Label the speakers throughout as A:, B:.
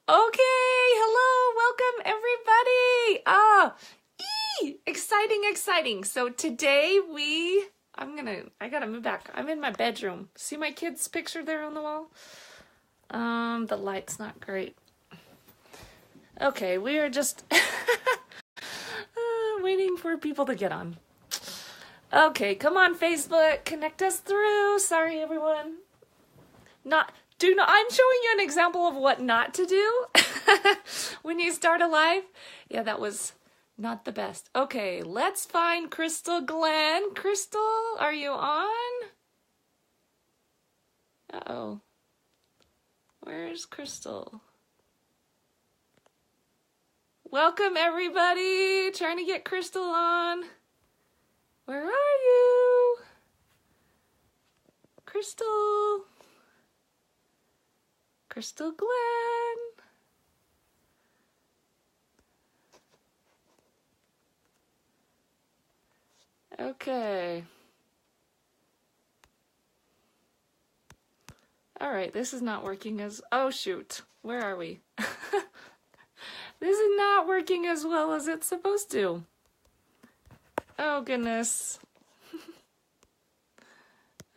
A: Okay, hello, welcome everybody. Exciting, exciting. So today I gotta move back. I'm in my bedroom. See my kid's picture there on the wall? The light's not great. Okay, we are just waiting for people to get on. Okay, come on Facebook, connect us through. Sorry everyone. I'm showing you an example of what not to do when you start a live. Yeah, that was not the best. Okay, let's find Crystal Glenn. Crystal, are you on? Uh-oh. Where's Crystal? Welcome, everybody. Trying to get Crystal on. Where are you? Crystal. Crystal Glenn. Okay. All right, this is not working as... Oh, shoot. Where are we? This is not working as well as it's supposed to. Oh, goodness.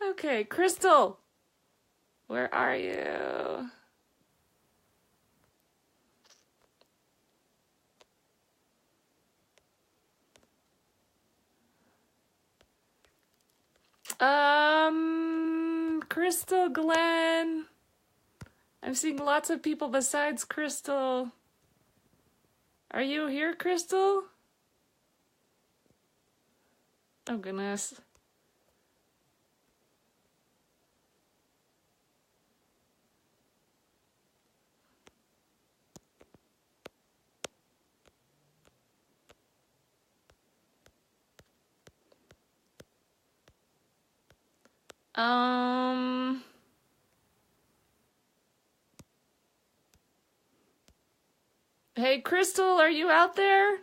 A: Okay, Crystal. Where are you? Crystal Glenn. I'm seeing lots of people besides Crystal. Are you here, Crystal? Oh, goodness. Hey, Crystal, are you out there?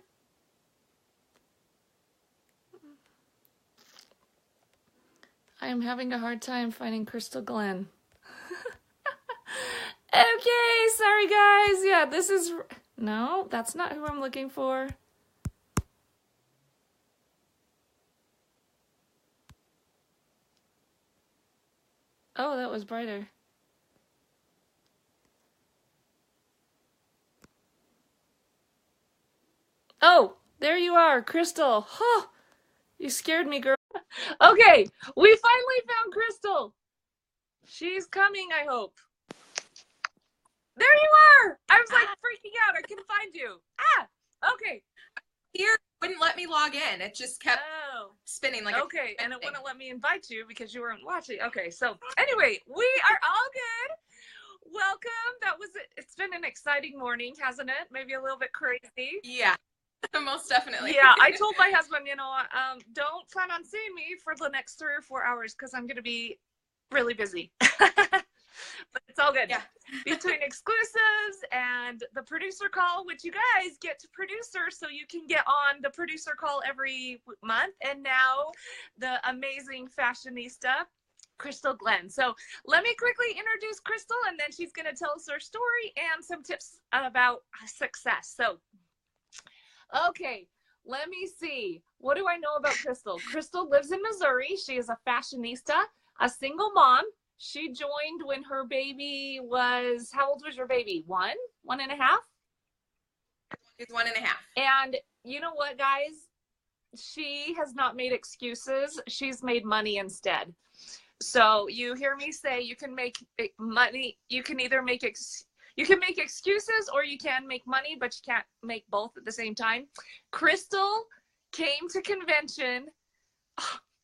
A: I am having a hard time finding Crystal Glenn. Okay, sorry guys. Yeah, this is... No, that's not who I'm looking for. Oh, that was brighter. Oh, there you are, Crystal. Huh, you scared me, girl. Okay, we finally found Crystal. She's coming, I hope. There you are! I was like freaking out. I couldn't find you. Okay.
B: Here wouldn't let me log in. It just kept spinning like
A: okay, and it wouldn't let me invite you because you weren't watching. Okay, so anyway, we are all good. Welcome. It's been an exciting morning, hasn't it? Maybe a little bit crazy.
B: Yeah, most definitely.
A: Yeah, I told my husband, don't plan on seeing me for the next 3 or 4 hours because I'm going to be really busy. But it's all good.
B: Yeah.
A: Between exclusives and the producer call, which you guys get to producer, so you can get on the producer call every month. And now the amazing fashionista, Crystal Glenn. So let me quickly introduce Crystal, and then she's going to tell us her story and some tips about success. So, okay, let me see. What do I know about Crystal? Crystal lives in Missouri. She is a fashionista, a single mom. She joined when her baby was, how old was your baby? 1.5?
B: She's 1.5.
A: And you know what, guys? She has not made excuses. She's made money instead. So you hear me say you can make money. You can either make excuses or you can make money, but you can't make both at the same time. Crystal came to convention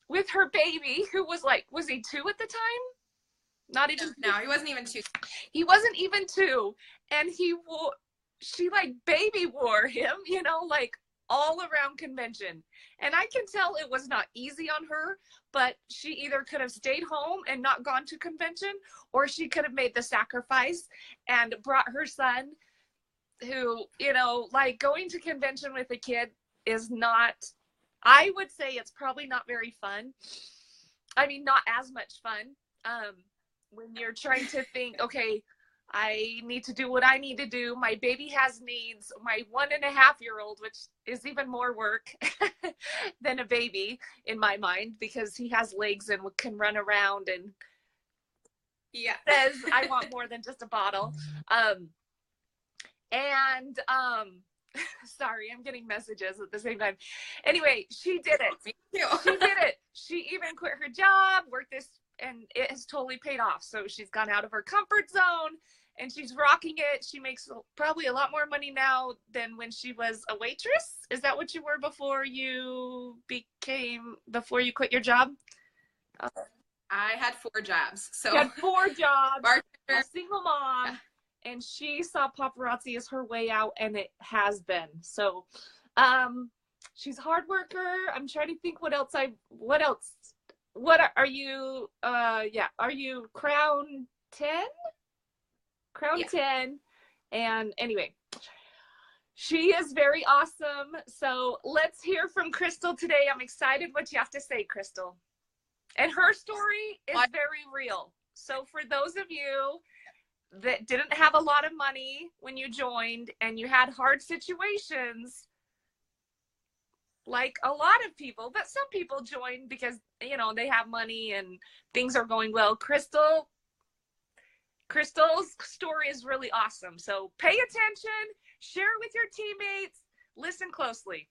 A: with her baby, who was he 2 at the time? Not even.
B: No, he wasn't even 2.
A: He wasn't even 2, and she baby wore him, all around convention. And I can tell it was not easy on her, but she either could have stayed home and not gone to convention, or she could have made the sacrifice and brought her son, who, going to convention with a kid is not, I would say it's probably not very fun. I mean, not as much fun. When you're trying to think, okay, I need to do what I need to do. My baby has needs. My 1.5-year-old, which is even more work than a baby in my mind, because he has legs and can run around and says I want more than just a bottle. Sorry, I'm getting messages at the same time. Anyway, she did it. She did it. She even quit her job, worked this, and it has totally paid off. So she's gone out of her comfort zone and she's rocking it. She makes probably a lot more money now than when she was a waitress. Is that what you were before you quit your job?
B: I had 4 jobs. So
A: you had 4 jobs,
B: bartender,
A: a single mom, and she saw Paparazzi as her way out, and it has been. So she's a hard worker. I'm trying to think what else. What are you? Are you Crown 10? Crown 10. And anyway, she is very awesome. So let's hear from Crystal today. I'm excited what you have to say, Crystal. And her story is very real. So for those of you that didn't have a lot of money when you joined and you had hard situations, like a lot of people, but some people join because, you know, they have money and things are going well. Crystal's story is really awesome. So pay attention, share with your teammates, listen closely.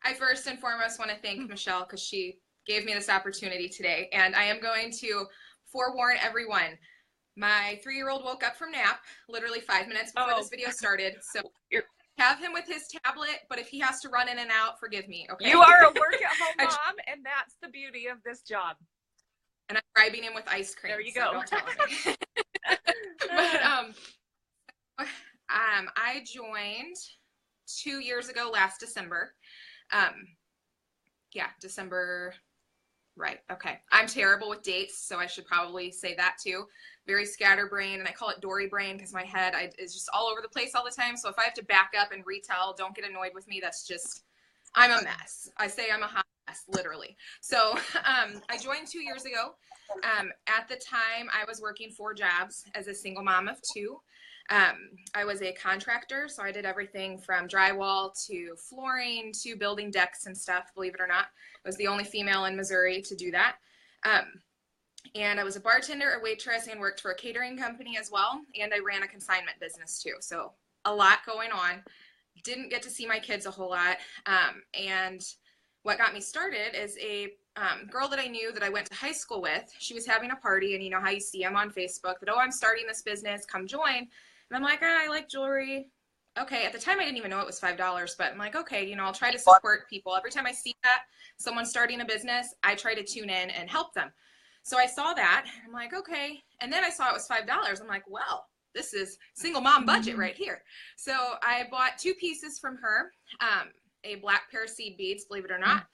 B: I first and foremost want to thank Michelle because she gave me this opportunity today. And I am going to forewarn everyone. My 3-year-old woke up from nap literally 5 minutes before this video started. So have him with his tablet, but if he has to run in and out, forgive me, okay?
A: You are a work-at-home mom, and that's the beauty of this job.
B: And I'm bribing him with ice cream.
A: There you go.
B: Don't tell him. But I joined 2 years ago last December. December, right, okay. I'm terrible with dates, so I should probably say that too. Very scatterbrained, and I call it Dory brain because my head is just all over the place all the time. So if I have to back up and retell, don't get annoyed with me. That's just, I'm a mess. I say I'm a hot mess, literally. So I joined 2 years ago. At the time, I was working 4 jobs as a single mom of 2. I was a contractor, so I did everything from drywall to flooring to building decks and stuff, believe it or not. I was the only female in Missouri to do that. And I was a bartender, a waitress, and worked for a catering company as well. And I ran a consignment business too. So a lot going on. Didn't get to see my kids a whole lot. And what got me started is a girl that I knew that I went to high school with. She was having a party, and you know how you see them on Facebook that, oh, I'm starting this business, come join. And I'm like, I like jewelry. Okay, at the time I didn't even know it was $5, but I'm like, okay, you know, I'll try to support people. Every time I see that someone's starting a business, I try to tune in and help them. So I saw that, and I'm like, okay. And then I saw it was $5. I'm like, well, this is single mom budget right here. So I bought 2 pieces from her, a black pair of seed beads, believe it or not,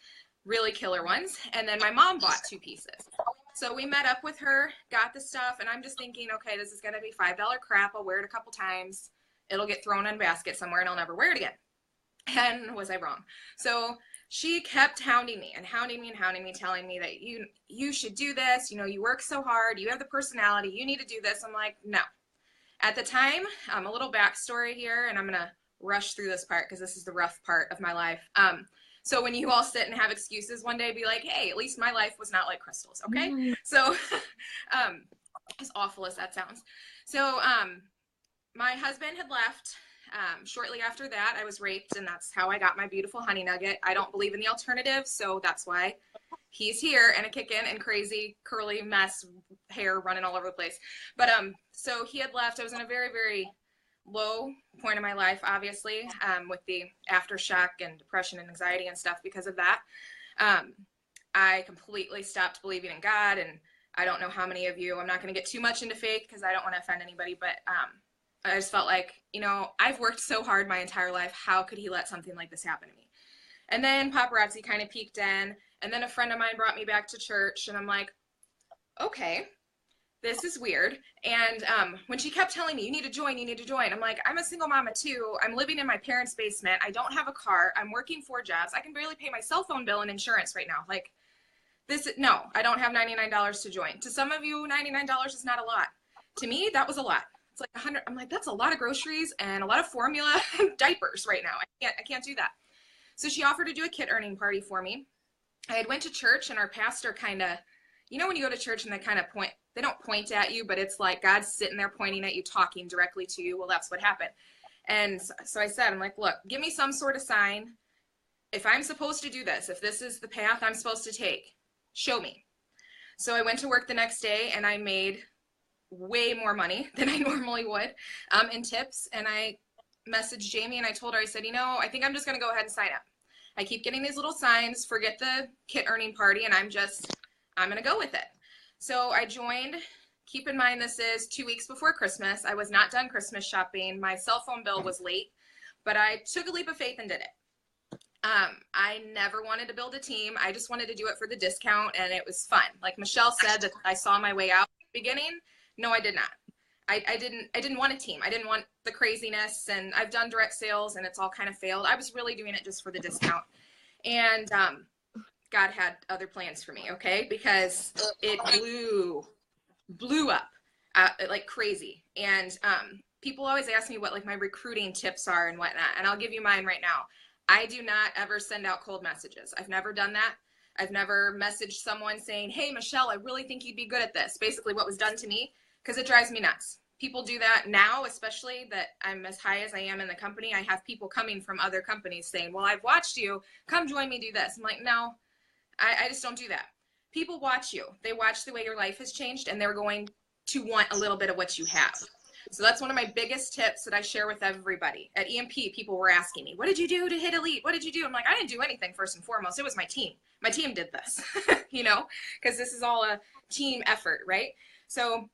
B: really killer ones. And then my mom bought 2 pieces. So we met up with her, got the stuff, and I'm just thinking, okay, this is going to be $5 crap. I'll wear it a couple times. It'll get thrown in a basket somewhere, and I'll never wear it again. And was I wrong? So she kept hounding me and hounding me and hounding me, telling me that you should do this. You know, you work so hard. You have the personality. You need to do this. I'm like, no. At the time, a little backstory here, and I'm going to rush through this part because this is the rough part of my life. So when you all sit and have excuses one day, be like, hey, at least my life was not like Crystal's, okay? So as awful as that sounds. So my husband had left. Shortly after that, I was raped, and that's how I got my beautiful honey nugget. I don't believe in the alternative, so that's why he's here, and a kickin' and crazy curly mess, hair running all over the place. But so he had left. I was in a very, very low point in my life, obviously, with the aftershock and depression and anxiety and stuff because of that. I completely stopped believing in God, and I don't know how many of you, I'm not going to get too much into faith because I don't want to offend anybody, but I just felt like, you know, I've worked so hard my entire life. How could he let something like this happen to me? And then Paparazzi kind of peeked in, and then a friend of mine brought me back to church, and I'm like, okay, this is weird. And when she kept telling me, you need to join, I'm like, I'm a single mama too. I'm living in my parents' basement. I don't have a car. I'm working 4 jobs. I can barely pay my cell phone bill and insurance right now. Like this, no, I don't have $99 to join. To some of you, $99 is not a lot. To me, that was a lot. It's like 100. I'm like, that's a lot of groceries and a lot of formula and diapers right now. I can't do that. So she offered to do a kit earning party for me. I had went to church, and our pastor kind of, you know, when you go to church and they kind of point, they don't point at you, but it's like God's sitting there pointing at you, talking directly to you. Well, that's what happened. And so I said, I'm like, look, give me some sort of sign. If I'm supposed to do this, if this is the path I'm supposed to take, show me. So I went to work the next day, and I made way more money than I normally would in tips. And I messaged Jamie, and I told her, I said, you know, I think I'm just going to go ahead and sign up. I keep getting these little signs, forget the kit earning party, and I'm going to go with it. So I joined. Keep in mind, this is 2 weeks before Christmas. I was not done Christmas shopping. My cell phone bill was late, but I took a leap of faith and did it. I never wanted to build a team. I just wanted to do it for the discount, and it was fun. Like Michelle said, that I saw my way out at the beginning. No, I did not. I didn't want a team. I didn't want the craziness, and I've done direct sales, and it's all kind of failed. I was really doing it just for the discount. And God had other plans for me, okay? Because it blew up like crazy. And people always ask me what like my recruiting tips are and whatnot, and I'll give you mine right now. I do not ever send out cold messages. I've never done that. I've never messaged someone saying, hey, Michelle, I really think you'd be good at this. Basically what was done to me, because it drives me nuts. People do that now, especially that I'm as high as I am in the company. I have people coming from other companies saying, well, I've watched you. Come join me, do this. I'm like, no, I just don't do that. People watch you. They watch the way your life has changed, and they're going to want a little bit of what you have. So that's one of my biggest tips that I share with everybody. At EMP, people were asking me, what did you do to hit elite? What did you do? I'm like, I didn't do anything first and foremost. It was my team. My team did this, you know, because this is all a team effort, right? So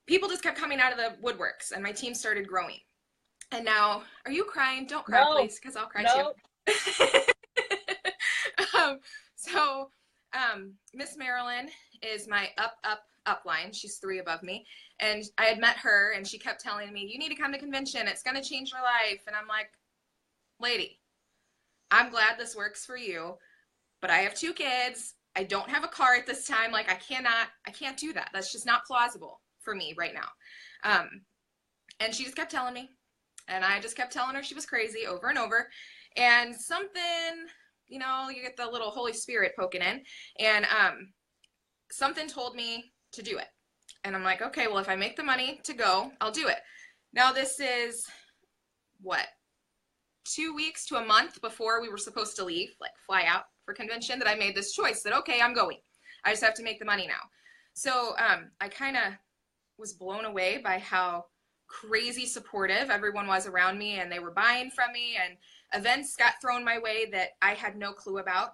B: people just kept coming out of the woodworks, and my team started growing. And now, are you crying? Don't cry, please, because I'll cry too. Miss Marilyn is my upline. She's 3 above me. And I had met her, and she kept telling me, you need to come to convention. It's going to change your life. And I'm like, lady, I'm glad this works for you, but I have 2 kids. I don't have a car at this time. Like, I can't do that. That's just not plausible for me right now. And she just kept telling me, and I just kept telling her she was crazy over and over. And something, you know, you get the little Holy Spirit poking in, and something told me to do it. And I'm like, okay, well, if I make the money to go, I'll do it. Now this is what, 2 weeks to a month before we were supposed to leave, like fly out for convention, that I made this choice that, okay, I'm going. I just have to make the money now. So I kind of was blown away by how crazy supportive everyone was around me, and they were buying from me, and events got thrown my way that I had no clue about.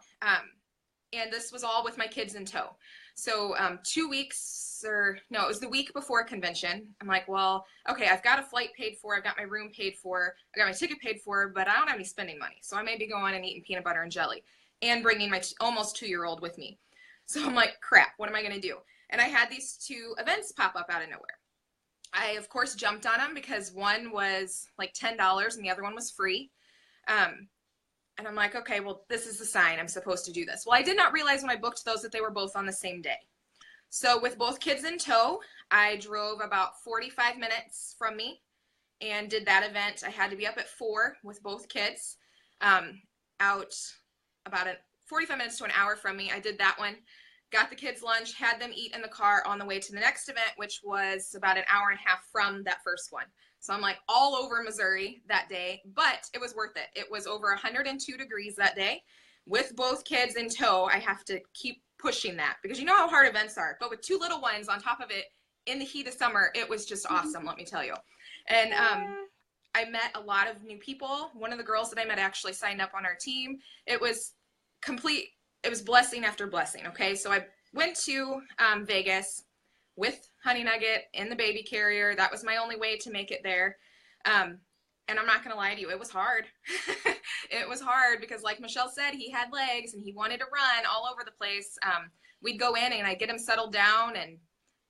B: And this was all with my kids in tow. So 2 weeks, or no, it was the week before convention. I'm like, well, okay, I've got a flight paid for, I've got my room paid for, I got my ticket paid for, but I don't have any spending money. So I may be going and eating peanut butter and jelly and bringing my almost 2-year-old with me. So I'm like, crap, what am I going to do? And I had these 2 events pop up out of nowhere. I, of course, jumped on them because one was like $10 and the other one was free. And I'm like, okay, well, this is the sign. I'm supposed to do this. Well, I did not realize when I booked those that they were both on the same day. So with both kids in tow, I drove about 45 minutes from me and did that event. I had to be up at 4 with both kids, out about 45 minutes to an hour from me. I did that one, got the kids lunch, had them eat in the car on the way to the next event, which was about an hour and a half from that first one. So I'm like all over Missouri that day, but it was worth it. It was over 102 degrees that day. With both kids in tow, I have to keep pushing that because you know how hard events are. But with 2 little ones on top of it in the heat of summer, it was just awesome, let me tell you. And I met a lot of new people. One of the girls that I met actually signed up on our team. It was complete. It was blessing after blessing, okay? So I went to Vegas with Honey Nugget in the baby carrier. That was my only way to make it there. And I'm not going to lie to you, it was hard. It was hard because like Michelle said, he had legs and he wanted to run all over the place. We'd go in and I'd get him settled down, and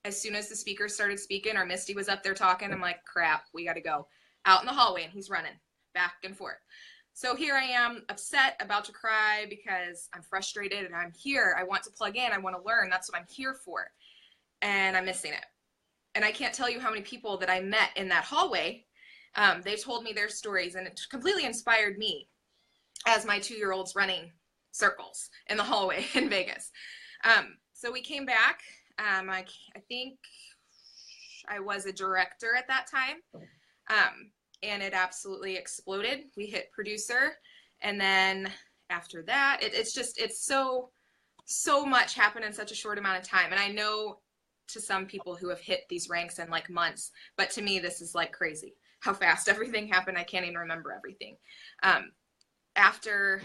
B: as soon as the speakers started speaking or Misty was up there talking, I'm like, crap, we got to go. Out in the hallway, and he's running back and forth. So here I am, upset, about to cry because I'm frustrated and I'm here. I want to plug in. I want to learn. That's what I'm here for. And I'm missing it. And I can't tell you how many people that I met in that hallway. They told me their stories, and it completely inspired me as my 2-year-old's running circles in the hallway in Vegas. So we came back. I think I was a director at that time. And it absolutely exploded. We hit producer. And then after that, it's so much happened in such a short amount of time. And I know to some people who have hit these ranks in like months, but to me, this is like crazy how fast everything happened. I can't even remember everything. After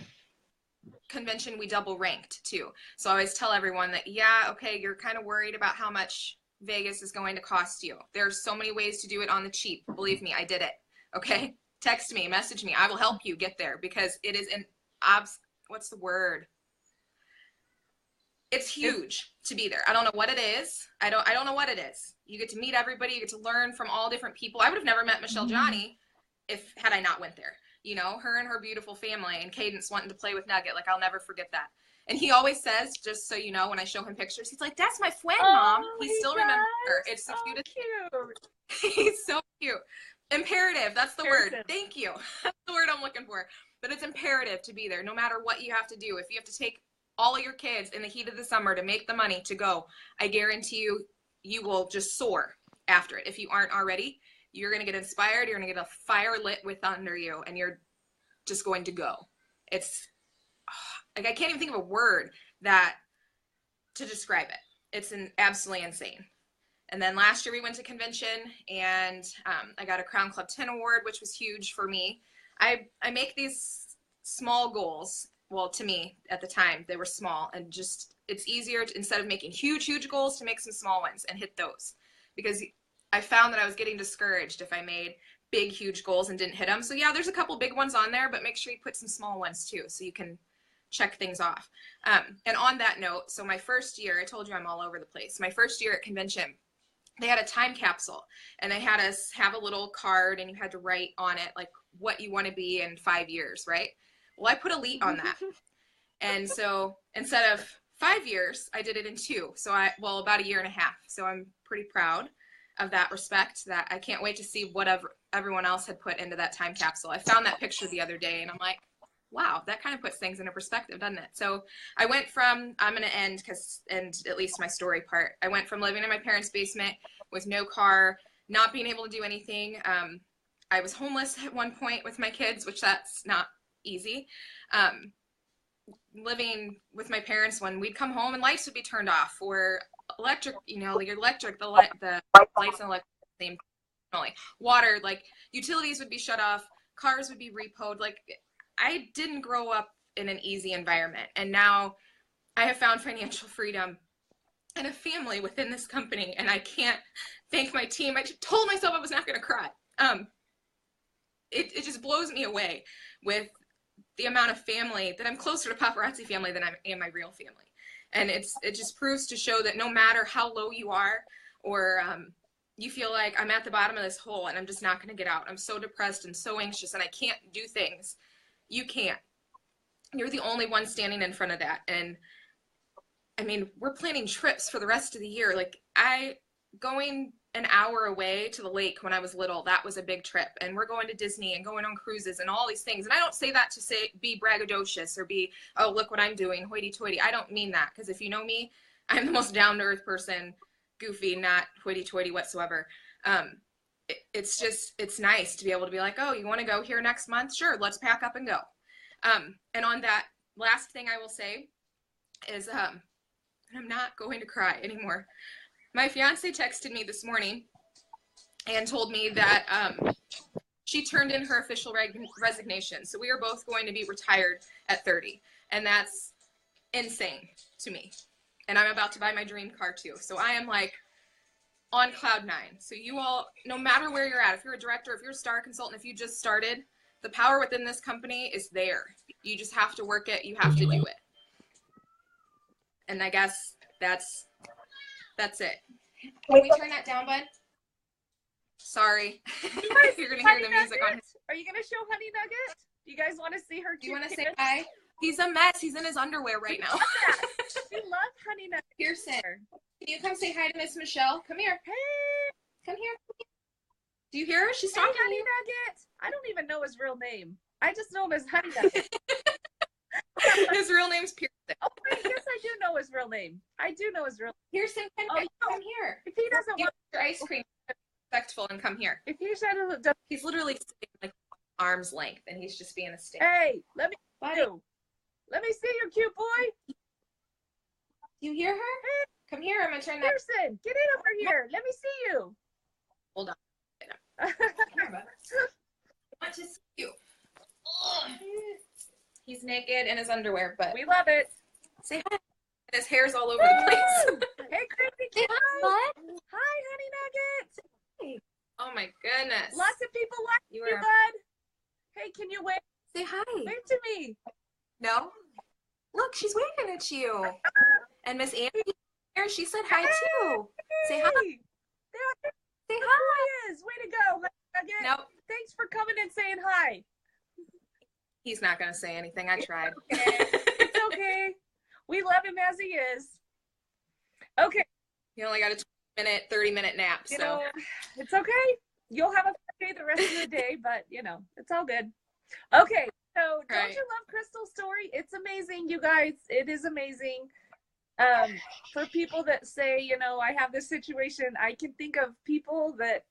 B: convention, we double ranked too. So I always tell everyone that, yeah, okay, you're kind of worried about how much Vegas is going to cost you. There's so many ways to do it on the cheap. Believe me, I did it. Okay. Text me, message me. I will help you get there, because it is what's the word? It's huge to be there. I don't know what it is. I don't know what it is. You get to meet everybody. You get to learn from all different people. I would have never met Michelle Johnny had I not went there. You know, her and her beautiful family, and Cadence wanting to play with Nugget. Like, I'll never forget that. And he always says, just so you know, when I show him pictures, he's like, "That's my friend, Mom." He still remembers her. It's the cutest. Cute. He's so cute. Imperative. That's the word. Thank you. That's the word I'm looking for. But it's imperative to be there, no matter what you have to do. If you have to take all of your kids in the heat of the summer to make the money to go, I guarantee you, you will just soar after it. If you aren't already, you're going to get inspired. You're going to get a fire lit with under you, and you're just going to go. It's like, I can't even think of a word to describe it. It's absolutely insane. And then last year we went to convention, and I got a Crown Club 10 award, which was huge for me. I make these small goals. Well, to me at the time, they were small, and just, it's easier to, instead of making huge goals, to make some small ones and hit those, because I found that I was getting discouraged if I made big, huge goals and didn't hit them. So yeah, there's a couple big ones on there, but make sure you put some small ones too, so you can check things off. And on that note, so my first year, I told you I'm all over the place. My first year at convention, they had a time capsule, and they had us have a little card, and you had to write on it like what you want to be in 5 years, right? Well, I put elite on that. And so instead of 5 years, I did it in 2. So about a year and a half. So I'm pretty proud of that respect. That I can't wait to see whatever everyone else had put into that time capsule. I found that picture the other day, and I'm like, wow, that kind of puts things into perspective, doesn't it? So I went from, I'm going to end at least my story part. I went from living in my parents' basement with no car, not being able to do anything. I was homeless at one point with my kids, which that's not easy. Living with my parents, when we'd come home and lights would be turned off, or electric, the lights and electric, same, water, like utilities would be shut off, cars would be repoed. Like, I didn't grow up in an easy environment, and now I have found financial freedom and a family within this company, and I can't thank my team. I told myself I was not going to cry. It just blows me away with the amount of family that I'm closer to Paparazzi family than I am my real family. And it just proves to show that no matter how low you are, or you feel like I'm at the bottom of this hole and I'm just not going to get out, I'm so depressed and so anxious and I can't do things, you can't. You're the only one standing in front of that. And I mean, we're planning trips for the rest of the year. Like, going an hour away to the lake when I was little, that was a big trip. And we're going to Disney and going on cruises and all these things. And I don't say that to be braggadocious or be, oh, look what I'm doing, hoity-toity. I don't mean that, because if you know me, I'm the most down-to-earth person, goofy, not hoity-toity whatsoever. It's nice to be able to be like, oh, you want to go here next month? Sure, let's pack up and go. And on that, last thing I will say is, I'm not going to cry anymore. My fiance texted me this morning and told me that she turned in her official resignation. So we are both going to be retired at 30. And that's insane to me. And I'm about to buy my dream car too. So I am like on cloud 9. So you all, no matter where you're at, if you're a director, if you're a star consultant, if you just started, the power within this company is there. You just have to work it. You have to do it. And I guess that's it. Can we turn that down, bud? Sorry. You're going to hear the music on his...
A: Are you going to show Honey Nugget? Do you guys want to see her?
B: Do you want to say hi? He's a mess. He's in his underwear right now.
A: We love Honey Nugget.
B: Pearson, can you come say hi to Miss Michelle? Come here.
A: Hey.
B: Come here. Do you hear her? She's
A: Hey,
B: talking to
A: Honey
B: you.
A: Nugget. I don't even know his real name. I just know him as Honey Nugget.
B: His real name's Pearson.
A: Oh, wait, yes, I do know his real name. I do know his real name.
B: Pearson,
A: Oh,
B: come here.
A: If he doesn't
B: Get
A: want
B: your ice cream, respectful, and come here.
A: if he said,
B: He's literally sitting like arm's length, and he's just being a stick.
A: hey, let me see you. Let me see you, cute boy.
B: You hear her?
A: Hey,
B: come here. I'm gonna turn that.
A: Pearson, get in over here. Let me see you.
B: Hold on. Come here, bud. I want to see you. Ugh. He's naked in his underwear, but
A: We love it.
B: say hi. His hair's all over the place.
A: Hey, crazy
B: Say
A: kid.
B: hi, bud.
A: Hi, Honey Nugget.
B: Oh my goodness.
A: Lots of people like
B: You
A: you,
B: are.
A: bud. Hey, can you wave?
B: Say hi.
A: Wave to me.
B: No? Look, she's waving at you. And Miss Andy here, she said hi too. Say hi.
A: Hey, there
B: Say
A: he
B: hi.
A: is. Way to go, Honey Nugget.
B: Nope.
A: Thanks for coming and saying hi.
B: He's not gonna say anything. I tried.
A: It's okay. We love him as he is. Okay.
B: He only got a 20-minute, 30-minute nap,
A: You
B: so.
A: know, it's okay. You'll have a fun day the rest of the day, but you know, it's all good. Okay. So don't
B: Right.
A: you love Crystal's story? It's amazing, you guys. It is amazing. For people that say, you know, I have this situation, I can think of people that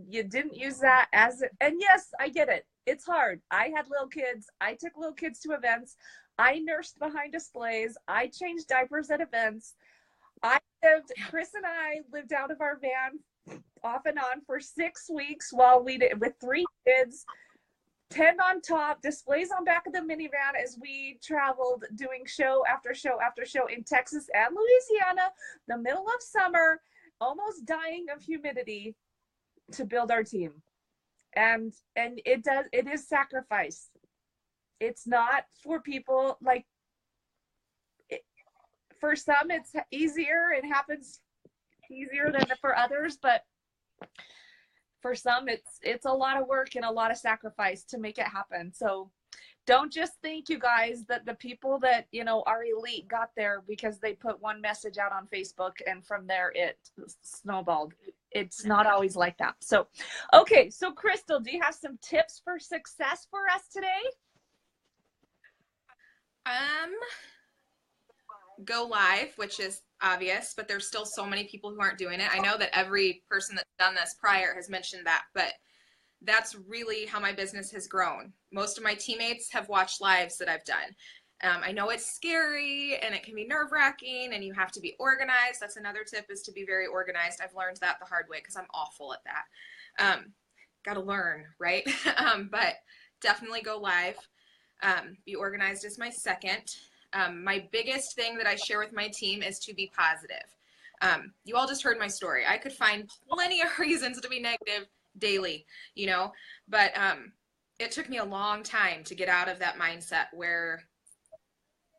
A: you didn't use that as it, and yes, I get it. It's hard. I had little kids. I took little kids to events. I nursed behind displays. I changed diapers at events. Chris and I lived out of our van off and on for 6 weeks while we did with 3 kids, tent on top, displays on back of the minivan as we traveled doing show after show after show in Texas and Louisiana, the middle of summer, almost dying of humidity to build our team. And it is sacrifice. It's not for people like for some it's easier, it happens easier than for others, but for some it's a lot of work and a lot of sacrifice to make it happen. So don't just think, you guys, that the people that, you know, are elite got there because they put one message out on Facebook and from there it snowballed. It's not always like that. So, okay. So Crystal, do you have some tips for success for us today?
B: Go live, which is obvious, but there's still so many people who aren't doing it. I know that every person that's done this prior has mentioned that, but that's really how my business has grown. Most of my teammates have watched lives that I've done. I know it's scary and it can be nerve-wracking and you have to be organized. That's another tip, is to be very organized. I've learned that the hard way because I'm awful at that. Got to learn, right? But definitely go live. Be organized is my second. My biggest thing that I share with my team is to be positive. You all just heard my story. I could find plenty of reasons to be negative daily, you know, but it took me a long time to get out of that mindset where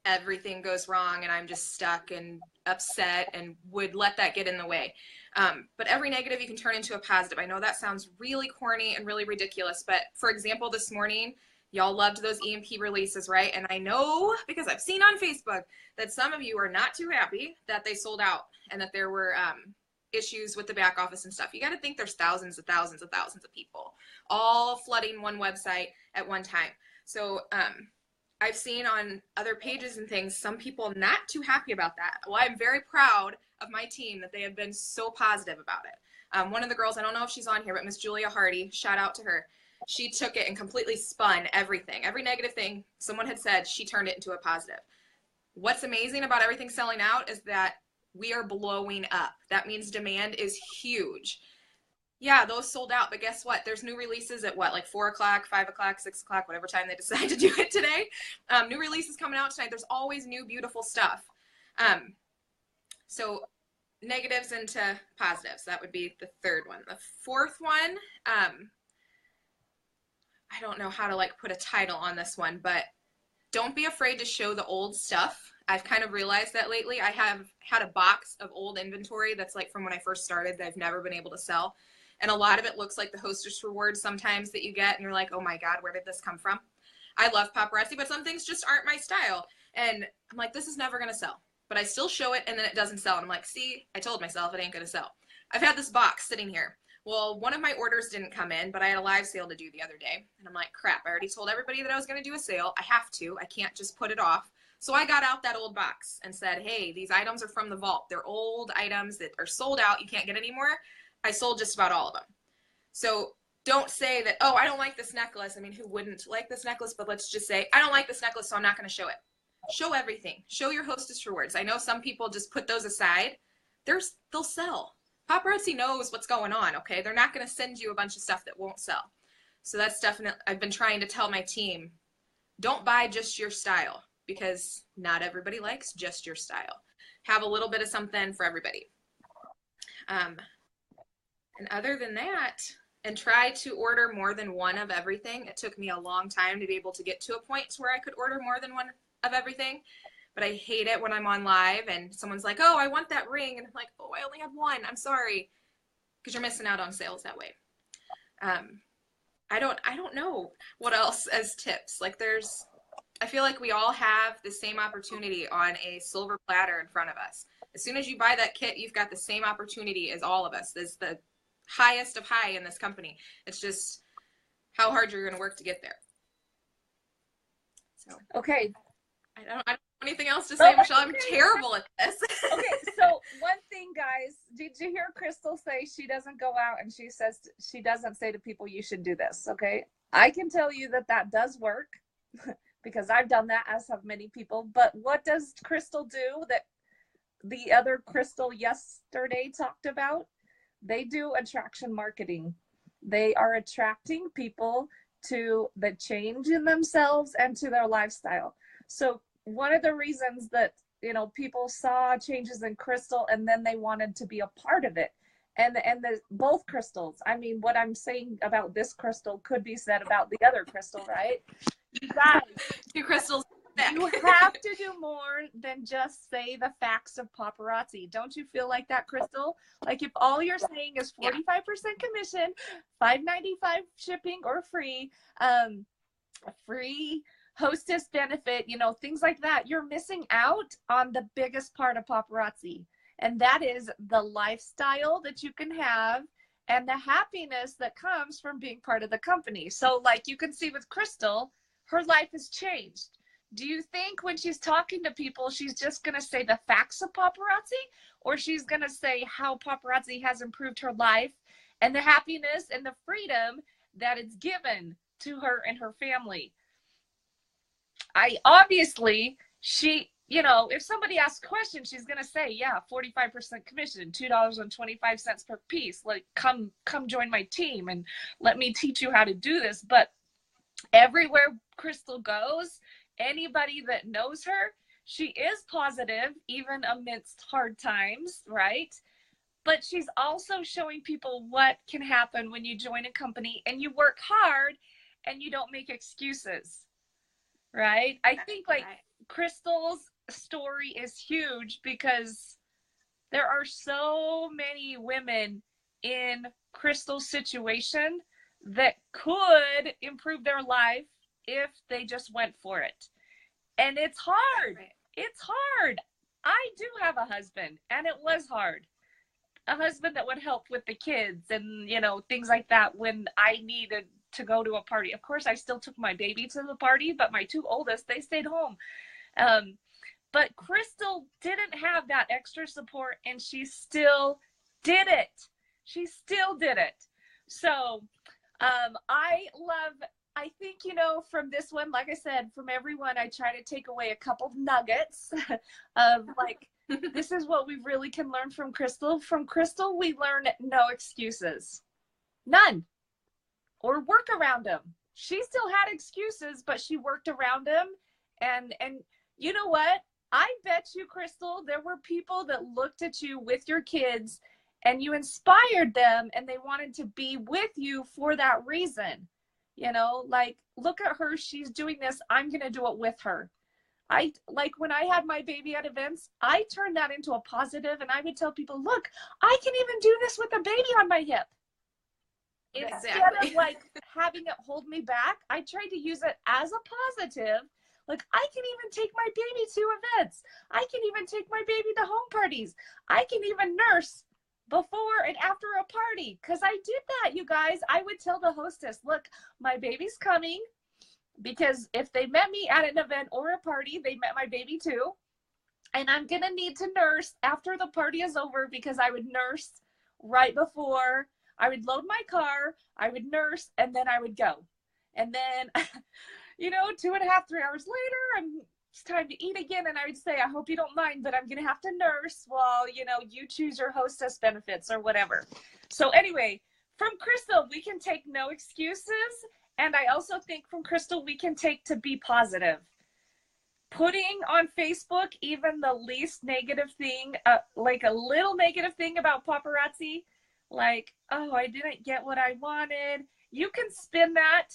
B: everything goes wrong and I'm just stuck and upset and would let that get in the way. But every negative you can turn into a positive. I know that sounds really corny and really ridiculous, but for example, this morning, y'all loved those EMP releases, right? And I know, because I've seen on Facebook, that some of you are not too happy that they sold out and that there were issues with the back office and stuff. You got to think there's thousands of thousands of thousands of people all flooding one website at one time. So I've seen on other pages and things, some people not too happy about that. Well, I'm very proud of my team that they have been so positive about it. One of the girls, I don't know if she's on here, but Miss Julia Hardy, shout out to her. She took it and completely spun everything. Every negative thing someone had said, she turned it into a positive. What's amazing about everything selling out is that we are blowing up. That means demand is huge. Yeah, those sold out, but guess what? There's new releases at what, like 4 o'clock, 5 o'clock, 6 o'clock, whatever time they decide to do it today. New releases coming out tonight. There's always new, beautiful stuff. So negatives into positives. That would be the third one. The fourth one, I don't know how to like put a title on this one, but don't be afraid to show the old stuff. I've kind of realized that lately. I have had a box of old inventory that's like from when I first started that I've never been able to sell. And a lot of it looks like the hostess rewards sometimes that you get. And you're like, oh my God, where did this come from? I love paparazzi, but some things just aren't my style. And I'm like, this is never going to sell. But I still show it and then it doesn't sell. And I'm like, see, I told myself it ain't going to sell. I've had this box sitting here. Well, one of my orders didn't come in, but I had a live sale to do the other day. And I'm like, crap, I already told everybody that I was going to do a sale. I have to. I can't just put it off. So I got out that old box and said, hey, these items are from the vault. They're old items that are sold out. You can't get any more. I sold just about all of them. So don't say that, oh, I don't like this necklace. I mean, who wouldn't like this necklace? But let's just say, I don't like this necklace, so I'm not going to show it. Show everything. Show your hostess rewards. I know some people just put those aside. They'll sell. Paparazzi knows what's going on, okay? They're not going to send you a bunch of stuff that won't sell. So that's definitely, I've been trying to tell my team, don't buy just your style, because not everybody likes just your style. Have a little bit of something for everybody. And other than that, and try to order more than one of everything. It took me a long time to be able to get to a point where I could order more than one of everything. But I hate it when I'm on live and someone's like, oh, I want that ring. And I'm like, oh, I only have one. I'm sorry. Because you're missing out on sales that way. I don't know what else as tips. Like I feel like we all have the same opportunity on a silver platter in front of us. As soon as you buy that kit, you've got the same opportunity as all of us. There's the highest of high in this company. It's just how hard you're going to work to get there. So,
A: okay.
B: I don't have anything else to say, Michelle. I'm terrible at this.
A: Okay, so one thing, guys, did you hear Crystal say she doesn't go out and she says she doesn't say to people, you should do this, okay? I can tell you that does work because I've done that, as have many people. But what does Crystal do that the other Crystal yesterday talked about? They do attraction marketing. They are attracting people to the change in themselves and to their lifestyle. So one of the reasons that, you know, people saw changes in Crystal and then they wanted to be a part of it. And both crystals, I mean, what I'm saying about this crystal could be said about the other crystal, right? You guys,
B: two crystals.
A: You have to do more than just say the facts of paparazzi. Don't you feel like that, Crystal? Like if all you're saying is 45% commission, $5.95 shipping or free, free hostess benefit, you know, things like that, you're missing out on the biggest part of paparazzi. And that is the lifestyle that you can have and the happiness that comes from being part of the company. So like you can see with Crystal, her life has changed. Do you think when she's talking to people, she's just going to say the facts of paparazzi, or she's going to say how paparazzi has improved her life and the happiness and the freedom that it's given to her and her family? You know, if somebody asks a question, she's going to say, yeah, 45% commission, $2.25 per piece. Like, come join my team and let me teach you how to do this. But everywhere Crystal goes, anybody that knows her, she is positive, even amidst hard times, right? But she's also showing people what can happen when you join a company and you work hard and you don't make excuses, right? I think like Crystal's story is huge because there are so many women in Crystal's situation that could improve their life if they just went for it. And it's hard. It's hard. I do have a husband, and it was hard. A husband that would help with the kids and, you know, things like that when I needed to go to a party. Of course, I still took my baby to the party, but my two oldest, they stayed home. But Crystal didn't have that extra support, and she still did it. She still did it. So I think, you know, from this one, like I said, from everyone, I try to take away a couple of nuggets of like, this is what we really can learn from Crystal. From Crystal, we learn no excuses. None. Or work around them. She still had excuses, but she worked around them. And you know what? I bet you, Crystal, there were people that looked at you with your kids and you inspired them and they wanted to be with you for that reason. You know, like, look at her. She's doing this. I'm going to do it with her. Like when I had my baby at events, I turned that into a positive and I would tell people, look, I can even do this with a baby on my hip. Instead of like having it hold me back, I tried to use it as a positive. Like, I can even take my baby to events. I can even take my baby to home parties. I can even nurse before and after a party, because I did that, you guys. I would tell the hostess, look, my baby's coming, because if they met me at an event or a party, they met my baby too. And I'm going to need to nurse after the party is over, because I would nurse right before. I would load my car, I would nurse, and then I would go. And then, 2.5, 3 hours later, it's time to eat again. And I would say, I hope you don't mind, but I'm going to have to nurse while, you choose your hostess benefits or whatever. So anyway, from Crystal, we can take no excuses. And I also think from Crystal, we can take to be positive. Putting on Facebook even the least negative thing, like a little negative thing about paparazzi, like, oh, I didn't get what I wanted. You can spin that,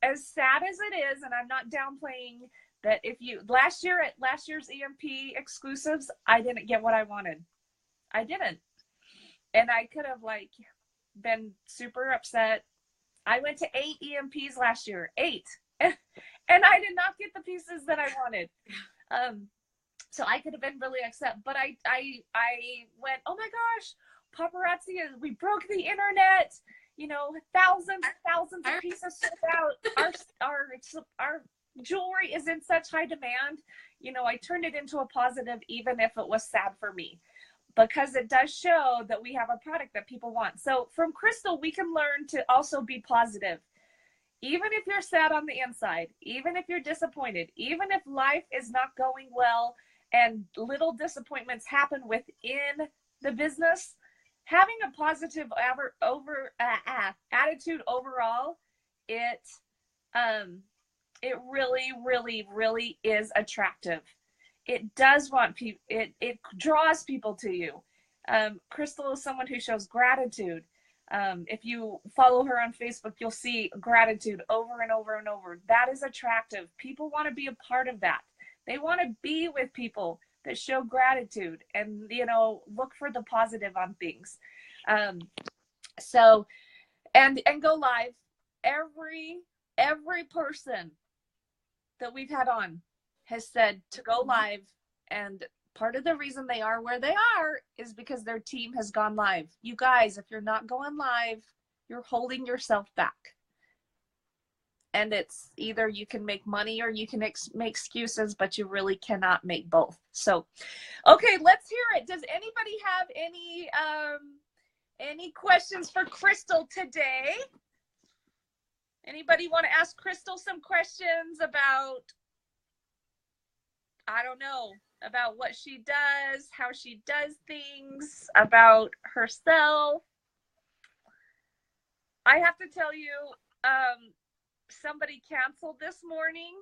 A: as sad as it is, and I'm not downplaying that. If you, last year's EMP exclusives, I didn't get what I wanted. I didn't. And I could have been super upset. I went to 8 EMPs last year, 8. And I did not get the pieces that I wanted. So I could have been really upset, but I went, oh my gosh, paparazzi, we broke the internet, thousands of pieces sold out. Our jewelry is in such high demand. I turned it into a positive, even if it was sad for me, because it does show that we have a product that people want. So from Crystal, we can learn to also be positive. Even if you're sad on the inside, even if you're disappointed, even if life is not going well and little disappointments happen within the business, having a positive attitude overall, it really, really, really is attractive. It does want people, it draws people to you. Crystal is someone who shows gratitude. If you follow her on Facebook, you'll see gratitude over and over and over. That is attractive. People want to be a part of that. They want to be with people that show gratitude and, look for the positive on things. So, and go live. Every person that we've had on has said to go live, and part of the reason they are where they are is because their team has gone live. You guys, if you're not going live, you're holding yourself back. And it's either you can make money or you can make excuses, but you really cannot make both. So, okay, let's hear it. Does anybody have any questions for Crystal today? Anybody want to ask Crystal some questions about, I don't know, about what she does, how she does things, about herself? I have to tell you, somebody canceled this morning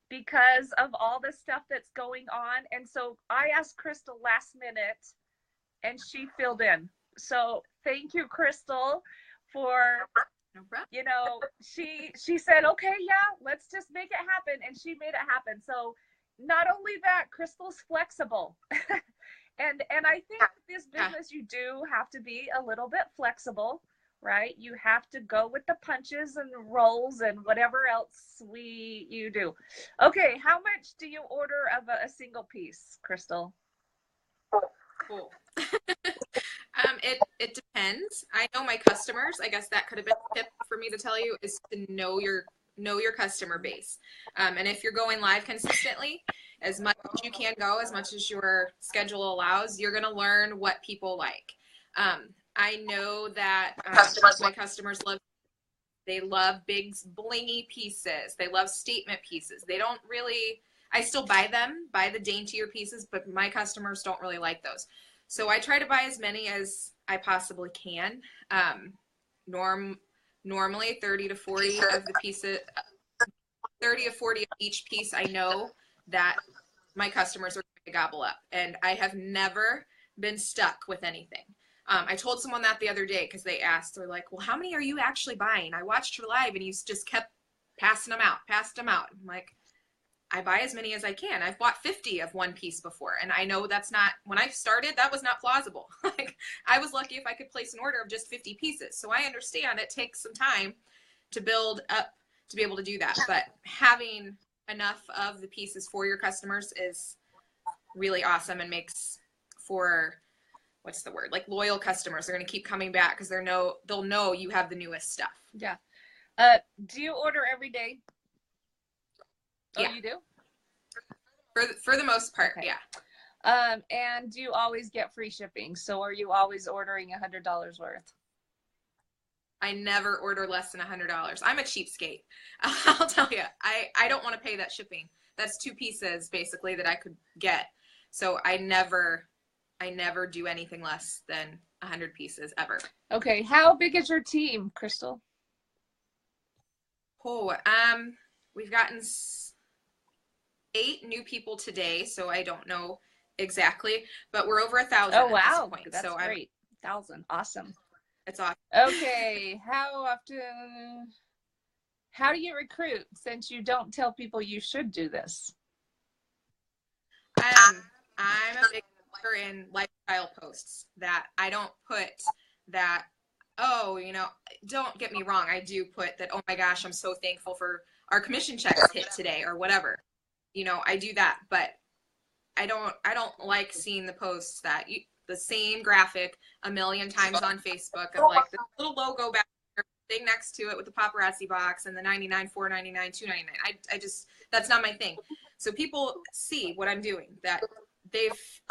A: because of all the stuff that's going on. And so I asked Crystal last minute and she filled in. So thank you, Crystal, for, she said, okay, yeah, let's just make it happen. And she made it happen. So not only that, Crystal's flexible. and I think with this business, you do have to be a little bit flexible, right? You have to go with the punches and rolls and whatever else you do. Okay, how much do you order of a single piece, Crystal?
B: Cool. It depends. I know my customers. I guess that could have been a tip for me to tell you, is to know your customer base. And if you're going live consistently, as much as you can go, as much as your schedule allows, you're going to learn what people like. I know that my customers they love big blingy pieces. They love statement pieces. They don't really, I still buy the daintier pieces, but my customers don't really like those. So I try to buy as many as I possibly can. Normally 30 to 40 of the pieces, 30 to 40 of each piece, I know that my customers are going to gobble up. And I have never been stuck with anything. I told someone that the other day because they asked, they're like, well, how many are you actually buying? I watched her live and you just kept passing them out. I'm like, I buy as many as I can. I've bought 50 of one piece before. And I know that's not, when I started, that was not plausible. Like, I was lucky if I could place an order of just 50 pieces. So I understand it takes some time to build up to be able to do that. But having enough of the pieces for your customers is really awesome and makes for what's the word? Like loyal customers are going to keep coming back because they'll know you have the newest stuff.
A: Yeah. Do you order every day?
B: Yeah.
A: Oh, you do?
B: For the most part,
A: Okay.
B: yeah.
A: And do you always get free shipping? So are you always ordering $100 worth?
B: I never order less than $100. I'm a cheapskate. I'll tell you, I don't want to pay that shipping. That's 2 pieces basically that I could get. So I never do anything less than 100 pieces ever.
A: Okay. How big is your team, Crystal?
B: Oh, we've gotten 8 new people today, so I don't know exactly, but we're over 1,000
A: Oh, wow.
B: at this point.
A: That's
B: so
A: great. 1,000. Awesome.
B: It's awesome.
A: Okay. How do you recruit since you don't tell people you should do this?
B: I'm a big believer in lifestyle posts that I don't put that, oh, don't get me wrong. I do put that, oh my gosh, I'm so thankful for our commission checks hit today or whatever. I do that, but I don't like seeing the posts that the same graphic a million times on Facebook of like the little logo back there, thing next to it with the paparazzi box and the $99, $4.99, $2.99. I just, that's not my thing. So people see what I'm doing, that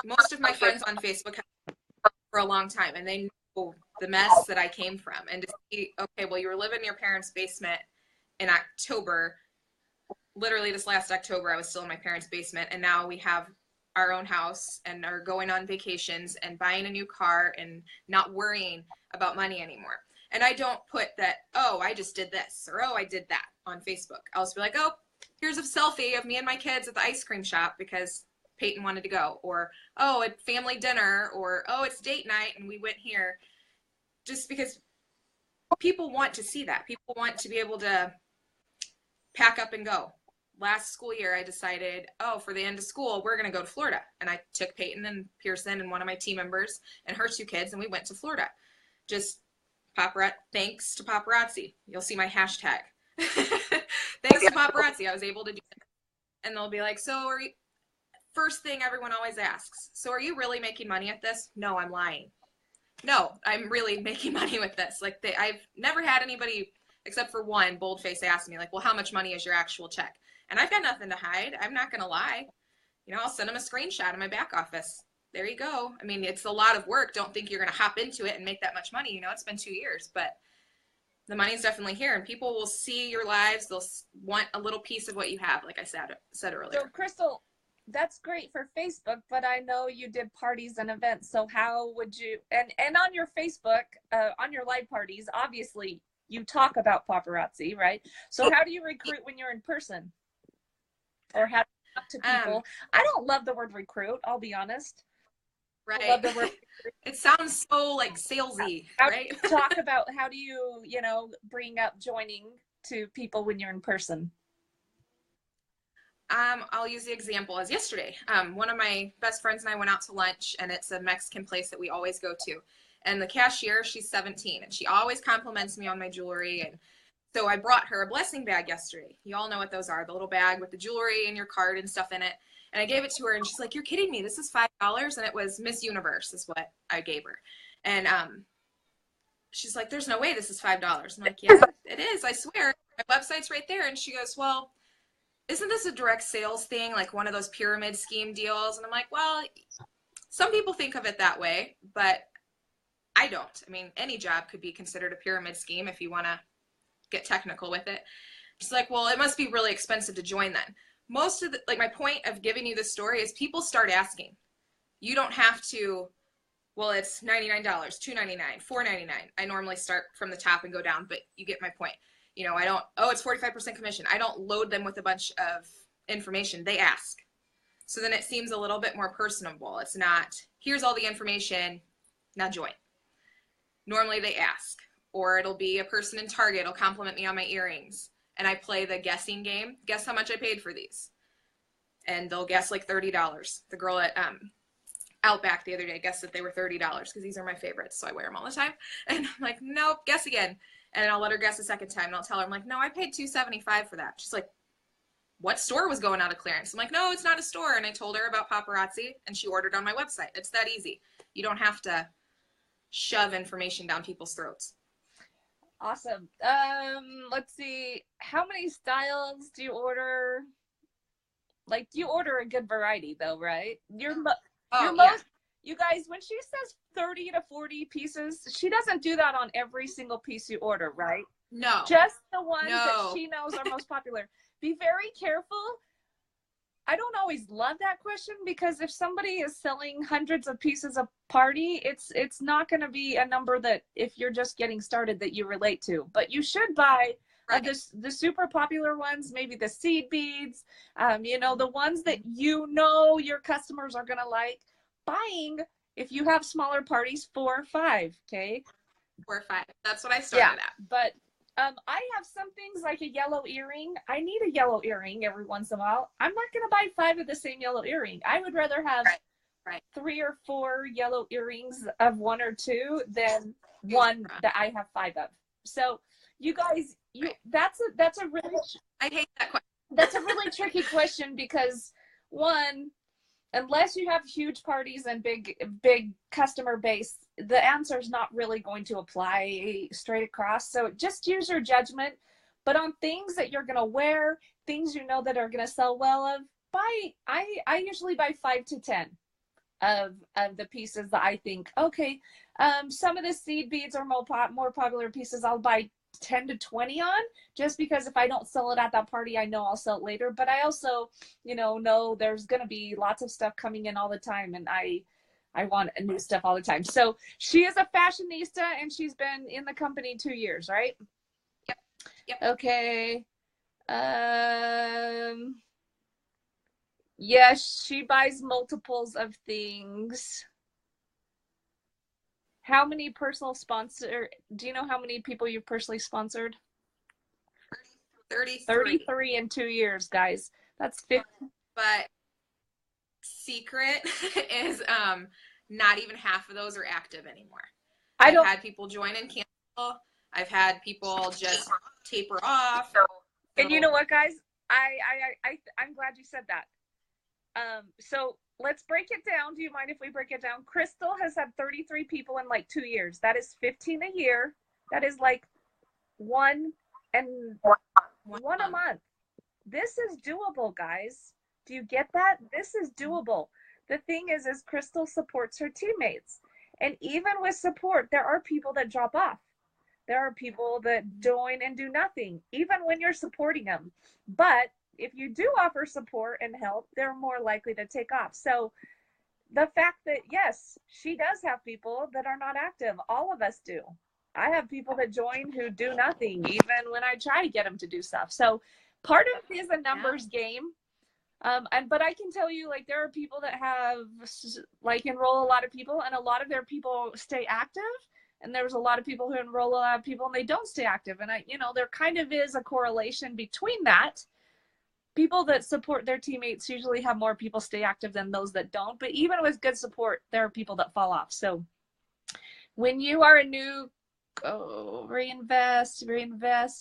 B: most of my friends on Facebook have for a long time, and they know the mess that I came from. And to see, okay, well, you were living in your parents' basement in October. Literally this last October, I was still in my parents' basement, and now we have our own house and are going on vacations and buying a new car and not worrying about money anymore. And I don't put that, oh, I just did this, or oh, I did that on Facebook. I'll just be like, oh, here's a selfie of me and my kids at the ice cream shop because Peyton wanted to go, or oh, it's family dinner, or oh, it's date night and we went here. Just because people want to see that. People want to be able to pack up and go. Last school year, I decided, oh, for the end of school, we're going to go to Florida. And I took Peyton and Pearson and one of my team members and her 2 kids, and we went to Florida. Just thanks to Paparazzi. You'll see my hashtag. Thanks to Paparazzi, I was able to do it. And they'll be like, so are you, first thing everyone always asks, so are you really making money at this? No, I'm lying. No, I'm really making money with this. Like I've never had anybody, except for one, boldface ask me, like, well, how much money is your actual check? And I've got nothing to hide. I'm not going to lie. I'll send them a screenshot in my back office. There you go. I mean, it's a lot of work. Don't think you're going to hop into it and make that much money. It's been 2 years, but the money's definitely here, and people will see your lives. They'll want a little piece of what you have, like I said earlier.
A: So, Crystal, that's great for Facebook, but I know you did parties and events. So how would you, and on your Facebook, on your live parties, obviously you talk about paparazzi, right? So how do you recruit when you're in person? Or how to talk to people? I don't love the word recruit, I'll be honest.
B: Right.
A: I love the word recruit.
B: It sounds so like salesy, right?
A: Talk about how do you, bring up joining to people when you're in person?
B: I'll use the example as yesterday. One of my best friends and I went out to lunch, and it's a Mexican place that we always go to. And the cashier, she's 17, and she always compliments me on my jewelry. And so I brought her a blessing bag yesterday. You all know what those are, the little bag with the jewelry and your card and stuff in it. And I gave it to her, and she's like, you're kidding me. This is $5. And it was Miss Universe is what I gave her. And she's like, there's no way this is $5. I'm like, yeah, it is. I swear. My website's right there. And she goes, well, isn't this a direct sales thing, like one of those pyramid scheme deals? And I'm like, well, some people think of it that way, but I don't. I mean, any job could be considered a pyramid scheme if you want to get technical with it. She's like, well, it must be really expensive to join then. Most of the, like, my point of giving you this story is people start asking. You don't have to, well, it's $99, $2.99, $4.99. I normally start from the top and go down, but you get my point. I don't, oh, it's 45% commission. I don't load them with a bunch of information. They ask. So then it seems a little bit more personable. It's not, here's all the information, now join. Normally they ask. Or it'll be a person in Target will compliment me on my earrings. And I play the guessing game. Guess how much I paid for these. And they'll guess like $30. The girl at Outback the other day guessed that they were $30 because these are my favorites, so I wear them all the time. And I'm like, nope, guess again. And I'll let her guess a second time, and I'll tell her, I'm like, no, I paid $275 for that. She's like, what store was going out of clearance? I'm like, no, it's not a store. And I told her about Paparazzi, and she ordered on my website. It's that easy. You don't have to shove information down people's throats.
A: Awesome. Let's see. How many styles do you order? Like, you order a good variety though, right? You're most, you guys, when she says 30 to 40 pieces, she doesn't do that on every single piece you order, right?
B: No.
A: Just the ones that she knows are most popular. Be very careful. I don't always love that question, because if somebody is selling hundreds of pieces a party, it's not going to be a number that, if you're just getting started, that you relate to. But you should buy the super popular ones, maybe the seed beads, you know, the ones that you know your customers are going to like. Buying, if you have smaller parties, 4 or 5, okay?
B: 4 or 5. That's what I started at.
A: But I have some things like a yellow earring. I need a yellow earring every once in a while. I'm not going to buy 5 of the same yellow earring. I would rather have 3 or 4 yellow earrings of 1 or 2 than one that I have 5 of. So you guys, that's a really,
B: I hate that question.
A: That's a really tricky question, because one, unless you have huge parties and big customer base, the answer is not really going to apply straight across. So just use your judgment. But on things that you're going to wear, things you know that are going to sell well, I usually buy 5 to 10 of the pieces that I think, okay, some of the seed beads are more popular pieces, I'll buy 10 to 20 on, just because if I don't sell it at that party, I know I'll sell it later. But I also, you know there's going to be lots of stuff coming in all the time, and I want new stuff all the time. So she is a fashionista, and she's been in the company 2 years, right?
B: Yep.
A: Okay. Yes, she buys multiples of things. How many personal sponsor? Do you know how many people you've personally sponsored? 33 in 2 years, guys. That's 50.
B: But secret is not even half of those are active anymore. I've had people join and cancel. I've had people just taper off.
A: And you know what, guys? I'm glad you said that. So let's break it down. Do you mind if we break it down? Crystal has had 33 people in like 2 years. That is 15 a year. That is like one a month. This is doable, guys. Do you get that? This is doable. The thing is Crystal supports her teammates. And even with support, there are people that drop off. There are people that join and do nothing, even when you're supporting them. But if you do offer support and help, they're more likely to take off. So the fact that, yes, she does have people that are not active. All of us do. I have people that join who do nothing, even when I try to get them to do stuff. So part of it is a numbers game. But I can tell you, like, there are people that have, like, enroll a lot of people, and a lot of their people stay active. And there's a lot of people who enroll a lot of people and they don't stay active. And there kind of is a correlation between that. People that support their teammates usually have more people stay active than those that don't. But even with good support, there are people that fall off. So when you are a new, reinvest.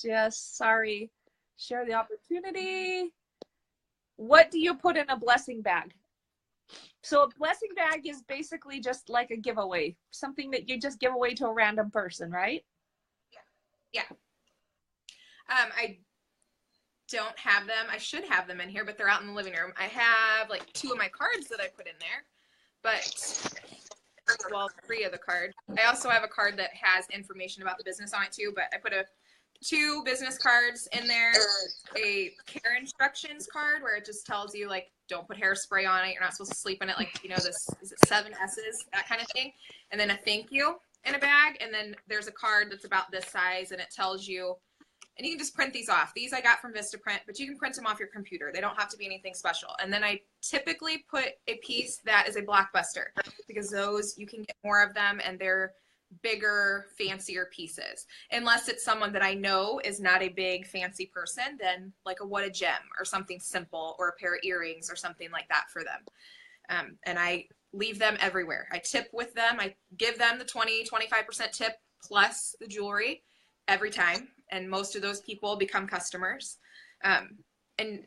A: Yes, sorry. Share the opportunity. What do you put in a blessing bag? So a blessing bag is basically just like a giveaway, something that you just give away to a random person, right?
B: Yeah. I don't have them. I should have them in here, but they're out in the living room. I have like 2 of my cards that I put in there, but 3 of the cards. I also have a card that has information about the business on it too, but I put 2 business cards in there, a care instructions card where it just tells you, like, don't put hairspray on it. You're not supposed to sleep in it. Like, this, is it 7 S's, that kind of thing. And then a thank you in a bag. And then there's a card that's about this size and it tells you, and you can just print these off. These I got from Vistaprint, but you can print them off your computer. They don't have to be anything special. And then I typically put a piece that is a blockbuster, because those, you can get more of them and they're bigger, fancier pieces. Unless it's someone that I know is not a big fancy person, then like a what a gem or something simple, or a pair of earrings or something like that for them. And I leave them everywhere. I tip with them. I give them the 20-25% tip plus the jewelry every time. And most of those people become customers. And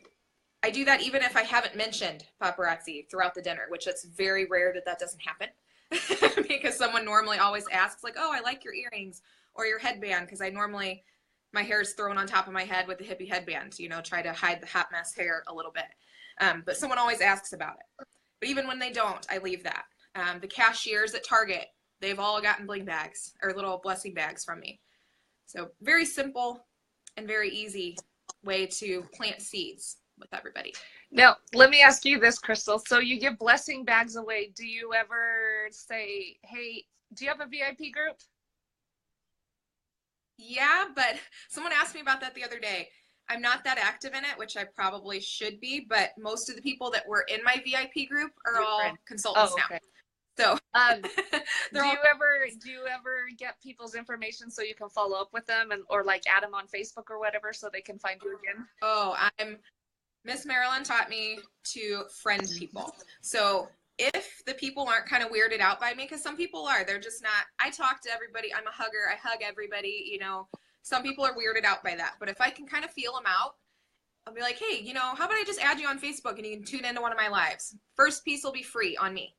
B: I do that even if I haven't mentioned paparazzi throughout the dinner, which it's very rare that doesn't happen. because someone normally always asks like, oh, I like your earrings or your headband, because I normally, my hair is thrown on top of my head with the hippie headband, you know, try to hide the hot mess hair a little bit. But someone always asks about it. But even when they don't, I leave that. The cashiers at Target, they've all gotten bling bags or little blessing bags from me. So very simple and very easy way to plant seeds with everybody.
A: Now, let me ask you this, Crystal. So you give blessing bags away. Do you ever say, hey, do you have a VIP group?
B: Yeah, but someone asked me about that the other day. I'm not that active in it, which I probably should be, but most of the people that were in my VIP group are all consultants now. So
A: do you ever get people's information so you can follow up with them, and or like add them on Facebook or whatever so they can find you again?
B: Oh, Miss Marilyn taught me to friend people. So if the people aren't kind of weirded out by me, because some people are, they're just not, I talk to everybody, I'm a hugger, I hug everybody, you know, some people are weirded out by that. But if I can kind of feel them out, I'll be like, hey, you know, how about I just add you on Facebook and you can tune into one of my lives. First piece will be free on me.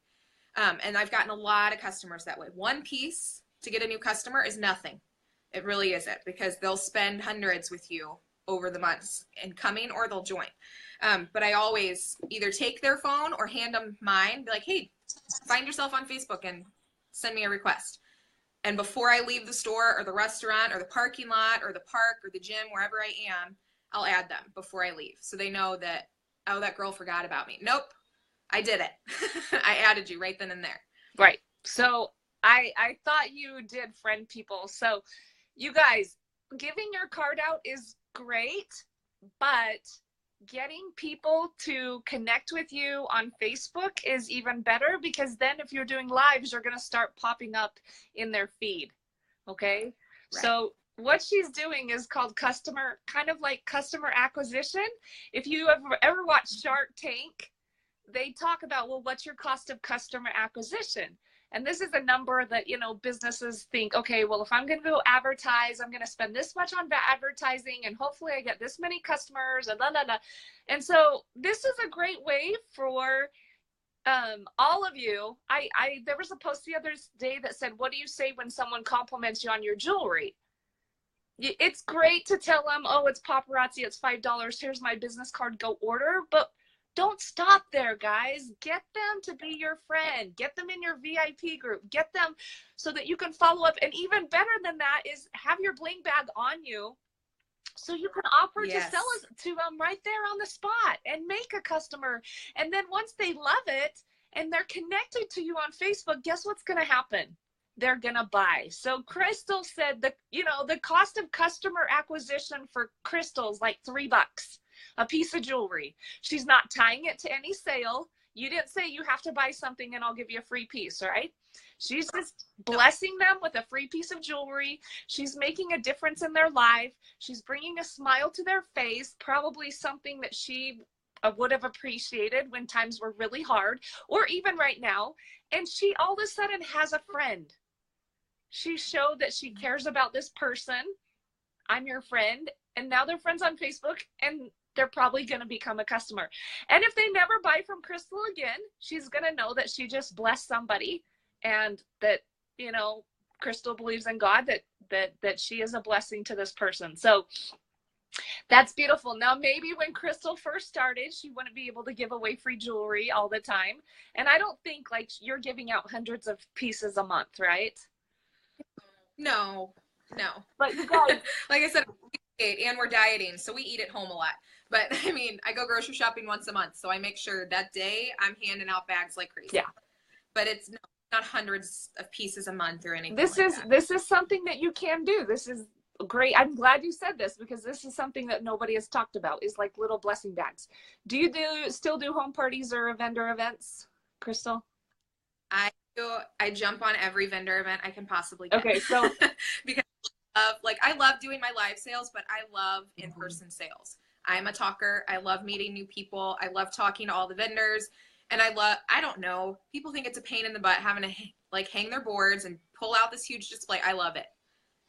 B: And I've gotten a lot of customers that way. One piece to get a new customer is nothing. It really isn't, because they'll spend hundreds with you over the months and coming, or they'll join. But I always either take their phone or hand them mine, be like, hey, find yourself on Facebook and send me a request. And before I leave the store or the restaurant or the parking lot or the park or the gym, wherever I am, I'll add them before I leave. So they know that, oh, that girl forgot about me. Nope. I did it. I added you right then and there.
A: Right. So I thought you did friend people. So you guys, giving your card out is great, but getting people to connect with you on Facebook is even better, because then if you're doing lives, you're going to start popping up in their feed. Okay. Right. So what she's doing is called customer acquisition. If you ever watched Shark Tank, they talk about, well, what's your cost of customer acquisition? And this is a number that, you know, businesses think, okay, well, if I'm going to go advertise, I'm going to spend this much on advertising, and hopefully I get this many customers, and blah, blah, blah. And so this is a great way for all of you. There was a post the other day that said, what do you say when someone compliments you on your jewelry? It's great to tell them, oh, it's Paparazzi, it's $5, here's my business card, go order. But don't stop there, guys. Get them to be your friend. Get them in your VIP group. Get them so that you can follow up. And even better than that is have your bling bag on you, so you can offer to sell it to them right there on the spot and make a customer. And then once they love it and they're connected to you on Facebook, guess what's going to happen? They're going to buy. So Crystal said that, you know, the cost of customer acquisition for Crystal's like $3. A piece of jewelry. She's not tying it to any sale. You didn't say you have to buy something and I'll give you a free piece, right? She's just blessing them with a free piece of jewelry. She's making a difference in their life. She's bringing a smile to their face, probably something that she would have appreciated when times were really hard, or even right now. And she all of a sudden has a friend. She showed that she cares about this person. I'm your friend. And now they're friends on Facebook, and they're probably going to become a customer. And if they never buy from Crystal again, she's going to know that she just blessed somebody, and that, you know, Crystal believes in God, that she is a blessing to this person. So that's beautiful. Now, maybe when Crystal first started, she wouldn't be able to give away free jewelry all the time. And I don't think like you're giving out hundreds of pieces a month, right?
B: No.
A: But you guys,
B: like I said, and we're dieting, so we eat at home a lot. But I mean, I go grocery shopping once a month, so I make sure that day I'm handing out bags like crazy.
A: Yeah.
B: But it's not hundreds of pieces a month or anything.
A: This is something that you can do. This is great. I'm glad you said this, because this is something that nobody has talked about, is like little blessing bags. Do you still do home parties or vendor events, Crystal?
B: I jump on every vendor event I can possibly get.
A: Okay, so
B: because I love doing my live sales, but I love in-person sales. I'm a talker. I love meeting new people. I love talking to all the vendors. And I don't know, people think it's a pain in the butt having to like hang their boards and pull out this huge display. I love it.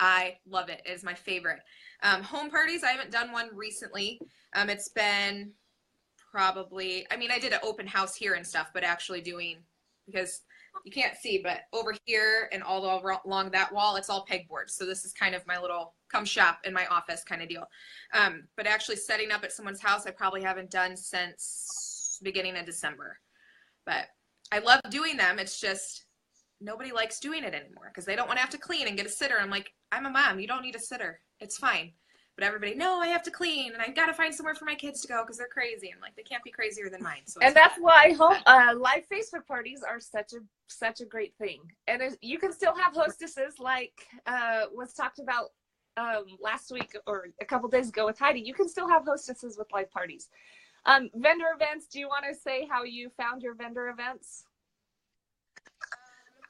B: I love it. It is my favorite. Home parties, I haven't done one recently. It's been probably, I mean, I did an open house here and stuff, but actually doing, because you can't see, but over here and all along that wall, it's all pegboard. So this is kind of my little come shop in my office kind of deal. But actually setting up at someone's house, I probably haven't done since beginning of December. But I love doing them. It's just nobody likes doing it anymore because they don't want to have to clean and get a sitter. I'm like, I'm a mom. You don't need a sitter. It's fine. But everybody, no, I have to clean and I got to find somewhere for my kids to go because they're crazy. And like, they can't be crazier than mine. So
A: and that's why live Facebook parties are such a great thing. And you can still have hostesses like was talked about last week or a couple days ago with Heidi. You can still have hostesses with live parties. Vendor events, do you want to say how you found your vendor events?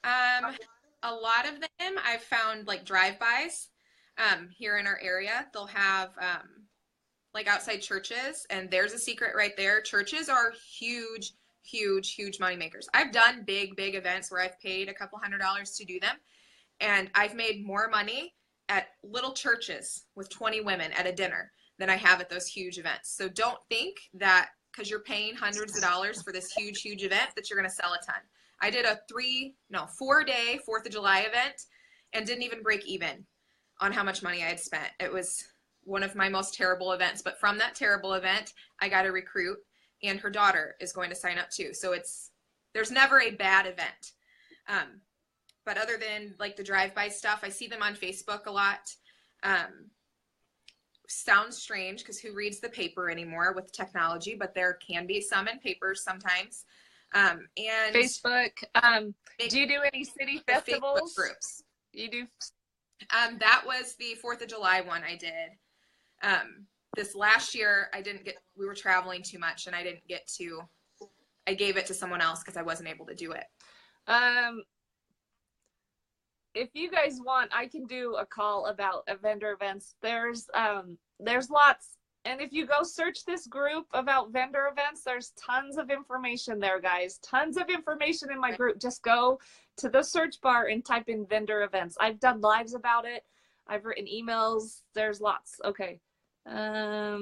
B: A lot of them I've found like drive-bys here in our area. They'll have like outside churches, and there's a secret right there. Churches are huge, huge, huge money makers. I've done big events where I've paid a couple $100s to do them, and I've made more money at little churches with 20 women at a dinner than I have at those huge events. So don't think that because you're paying hundreds of dollars for this huge, huge event that you're going to sell a ton. I did a 4-day 4th of July event and didn't even break even on how much money I had spent. It was one of my most terrible events, but from that terrible event, I got a recruit and her daughter is going to sign up too. So there's never a bad event. But other than like the drive-by stuff, I see them on Facebook a lot. Sounds strange because who reads the paper anymore with technology, but there can be some in papers sometimes. And
A: Facebook. Do you do any city festivals?
B: Facebook groups.
A: You do?
B: That was the 4th of July one I did. This last year, we were traveling too much and I gave it to someone else because I wasn't able to do it.
A: If you guys want, I can do a call about vendor events. There's lots. And if you go search this group about vendor events, there's tons of information there, guys. Tons of information in my group. Just go to the search bar and type in vendor events. I've done lives about it. I've written emails. There's lots. Okay. Let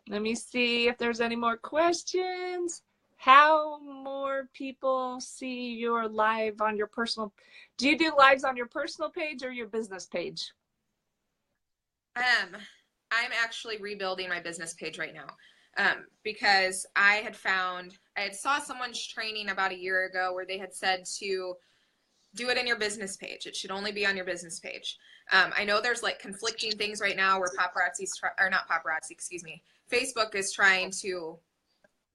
A: me see if there's any more questions. How more people see your live on your personal? Do you do lives on your personal page or your business page?
B: I'm actually rebuilding my business page right now because I had saw someone's training about a year ago where they had said to do it in your business page. It should only be on your business page. I know there's like conflicting things right now where Facebook is trying to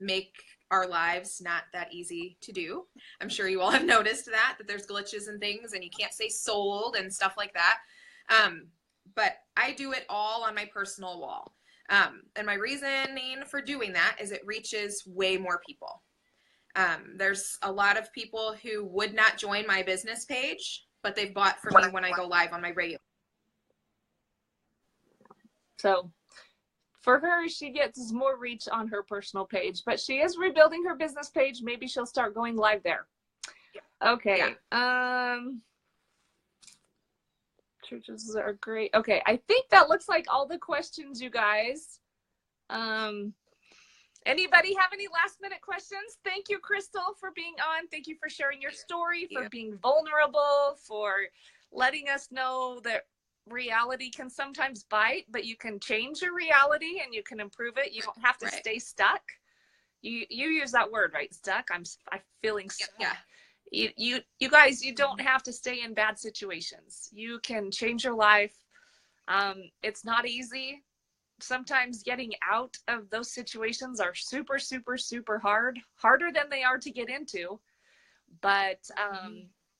B: make our lives not that easy to do. I'm sure you all have noticed that there's glitches and things and you can't say sold and stuff like that. But I do it all on my personal wall. And my reasoning for doing that is it reaches way more people. There's a lot of people who would not join my business page, but they've bought from me when I go live on my regular.
A: So for her, she gets more reach on her personal page, but she is rebuilding her business page. Maybe she'll start going live there. Okay. Yeah. Churches are great. Okay, I think that looks like all the questions, you guys. Anybody have any last minute questions? Thank you, Crystal, for being on. Thank you for sharing your story, for being vulnerable, for letting us know that reality can sometimes bite, but you can change your reality and you can improve it. You don't have to stay stuck. You use that word, right? Stuck. I'm feeling stuck. Yeah. You guys, you don't have to stay in bad situations. You can change your life. It's not easy. Sometimes getting out of those situations are super, super, super hard, harder than they are to get into, but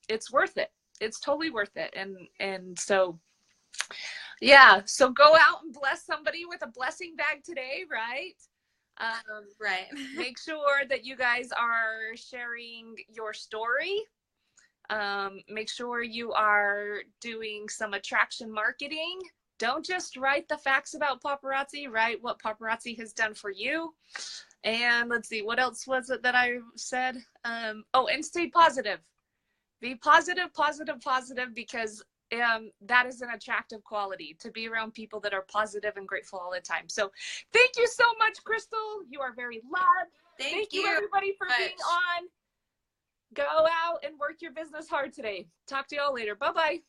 A: it's worth it. It's totally worth it. And so, yeah, so go out and bless somebody with a blessing bag today, right?
B: Right.
A: Make sure that you guys are sharing your story. Make sure you are doing some attraction marketing. Don't just write the facts about paparazzi, write what paparazzi has done for you. And let's see, what else was it that I said? And stay positive. Be positive, positive, positive, because that is an attractive quality, to be around people that are positive and grateful all the time. So thank you so much, Crystal. You are very loved. Thank you everybody for being on. Go out and work your business hard today. Talk to y'all later. Bye-bye.